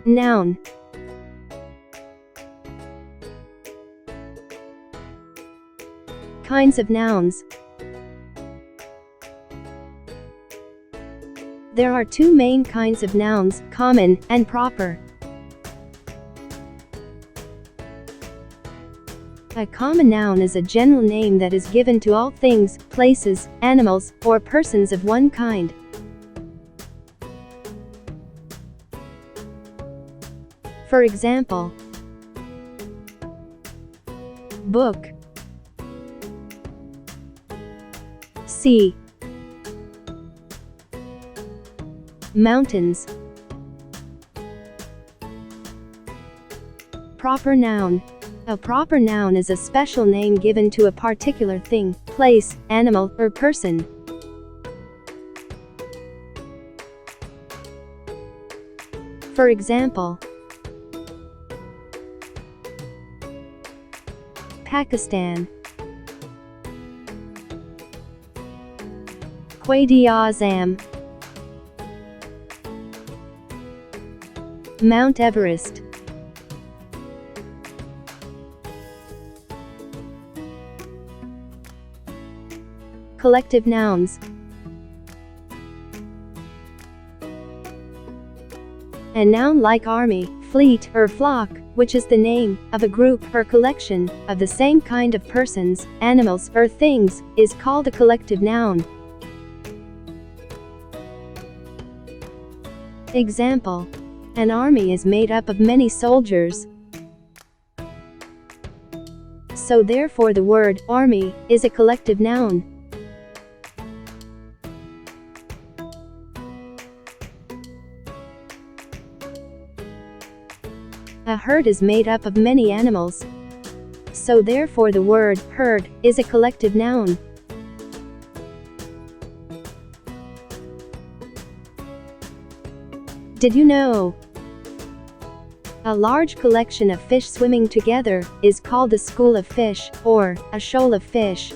Noun. Kinds of nouns. There are two main kinds of nouns, common and proper. A common noun is a general name that is given to all things, places, animals, or persons of one kind. For example, book, sea, mountains. Proper noun. A proper noun is a special name given to a particular thing, place, animal, or person. For example, Pakistan, Quaid-e-Azam, Mount Everest. Collective nouns. A noun like army, fleet, or flock, which is the name of a group or collection of the same kind of persons, animals, or things, is called a collective noun. Example: an army is made up of many soldiers. So therefore the word army is a collective noun. A herd is made up of many animals. So therefore the word herd is a collective noun. Did you know? A large collection of fish swimming together is called a school of fish, or a shoal of fish.